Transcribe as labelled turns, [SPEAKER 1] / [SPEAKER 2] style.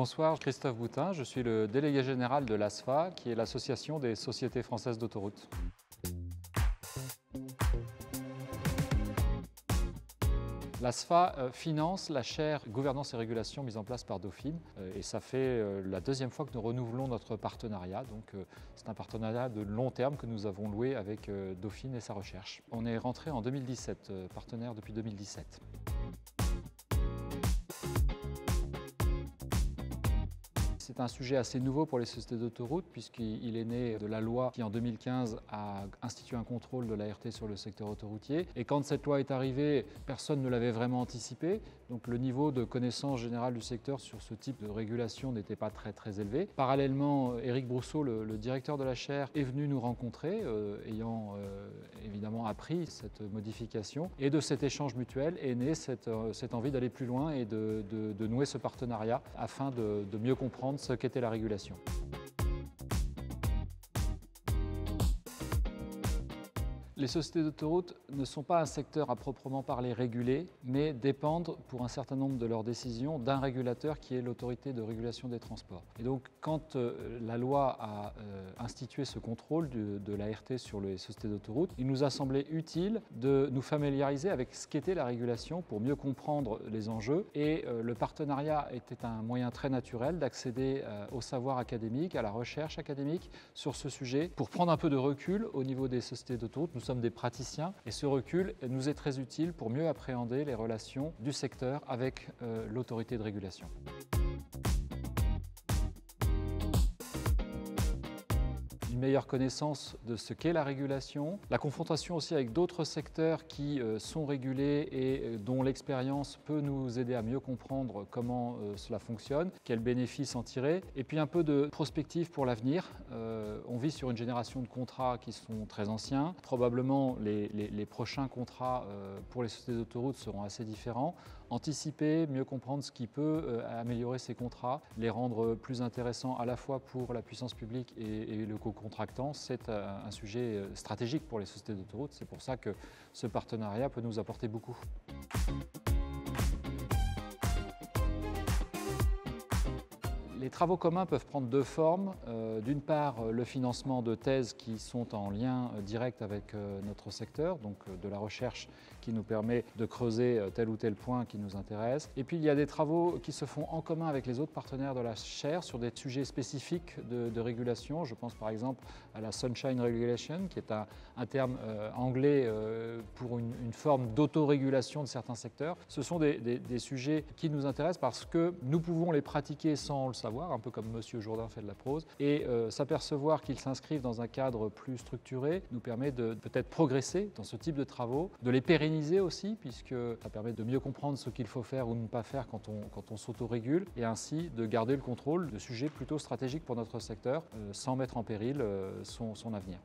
[SPEAKER 1] Bonsoir, Christophe Boutin, je suis le délégué général de l'ASFA, qui est l'Association des sociétés françaises d'autoroutes. L'ASFA finance la chaire gouvernance et régulation mise en place par Dauphine et ça fait la deuxième fois que nous renouvelons notre partenariat. Donc c'est un partenariat de long terme que nous avons loué avec Dauphine et sa recherche. On est rentré en 2017, partenaire depuis 2017. C'est un sujet assez nouveau pour les sociétés d'autoroutes puisqu'il est né de la loi qui en 2015 a institué un contrôle de l'ART sur le secteur autoroutier. Et quand cette loi est arrivée, personne ne l'avait vraiment anticipé. Donc le niveau de connaissance générale du secteur sur ce type de régulation n'était pas très élevé. Parallèlement, Éric Brousseau, le directeur de la chaire, est venu nous rencontrer, ayant évidemment appris cette modification. Et de cet échange mutuel est née cette envie d'aller plus loin et de nouer ce partenariat afin de mieux comprendre ce qu'était la régulation. Les sociétés d'autoroutes ne sont pas un secteur à proprement parler régulé, mais dépendent pour un certain nombre de leurs décisions d'un régulateur qui est l'autorité de régulation des transports. Et donc quand la loi a institué ce contrôle de l'ART sur les sociétés d'autoroutes, il nous a semblé utile de nous familiariser avec ce qu'était la régulation pour mieux comprendre les enjeux. Et le partenariat était un moyen très naturel d'accéder au savoir académique, à la recherche académique sur ce sujet, pour prendre un peu de recul au niveau des sociétés d'autoroutes. Nous sommes des praticiens et ce recul nous est très utile pour mieux appréhender les relations du secteur avec l'autorité de régulation. Une meilleure connaissance de ce qu'est la régulation, la confrontation aussi avec d'autres secteurs qui sont régulés et dont l'expérience peut nous aider à mieux comprendre comment cela fonctionne, quels bénéfices en tirer, et puis un peu de prospective pour l'avenir. On vit sur une génération de contrats qui sont très anciens. Probablement les prochains contrats pour les sociétés d'autoroutes seront assez différents. Anticiper, mieux comprendre ce qui peut améliorer ces contrats, les rendre plus intéressants à la fois pour la puissance publique et le co-contractant, c'est un sujet stratégique pour les sociétés d'autoroutes. C'est pour ça que ce partenariat peut nous apporter beaucoup. Les travaux communs peuvent prendre deux formes. D'une part, le financement de thèses qui sont en lien direct avec notre secteur, donc de la recherche qui nous permet de creuser tel ou tel point qui nous intéresse. Et puis il y a des travaux qui se font en commun avec les autres partenaires de la chaire sur des sujets spécifiques de régulation. Je pense par exemple à la Sunshine Regulation, qui est un terme anglais pour une forme d'autorégulation de certains secteurs. Ce sont des sujets qui nous intéressent parce que nous pouvons les pratiquer sans le savoir, un peu comme Monsieur Jourdain fait de la prose, et s'apercevoir qu'ils s'inscrivent dans un cadre plus structuré nous permet de peut-être progresser dans ce type de travaux, de les pérenniser aussi, puisque ça permet de mieux comprendre ce qu'il faut faire ou ne pas faire quand on s'autorégule, et ainsi de garder le contrôle de sujets plutôt stratégiques pour notre secteur, sans mettre en péril son avenir.